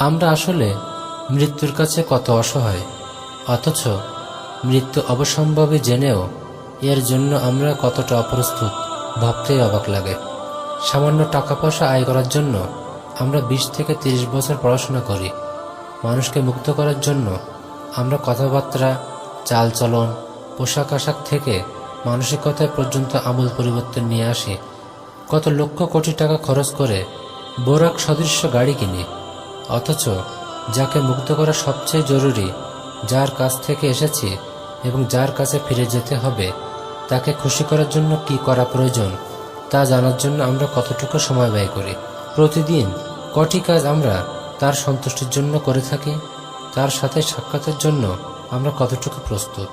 আমরা আসলে মৃত্যুর কাছে কত অসহায়, অথচ মৃত্যু অবসম্ভাবী জেনেও এর জন্য আমরা কতটা অপ্রস্তুত ভাবতেই অবাক লাগে। সামান্য টাকা পয়সা আয় করার জন্য আমরা 20 থেকে 30 বছর পড়াশোনা করি। মানুষকে মুক্ত করার জন্য আমরা কথাবার্তা, চালচলন, পোশাক আশাক থেকে মানসিকতায় পর্যন্ত আমূল পরিবর্তন নিয়ে আসি। কত লক্ষ কোটি টাকা খরচ করে বোরাক সদৃশ্য গাড়ি কিনি, অথচ যাকে মুক্ত করা সবচেয়ে জরুরি, যার কাছ থেকে এসেছি এবং যার কাছে ফিরে যেতে হবে, তাকে খুশি করার জন্য কি করা প্রয়োজন তা জানার জন্য আমরা কতটুকু সময় ব্যয় করি। প্রতিদিন কটি কাজ আমরা তার সন্তুষ্টির জন্য করে থাকি, তার সাথে সাক্ষাতের জন্য আমরা কতটুকু প্রস্তুত।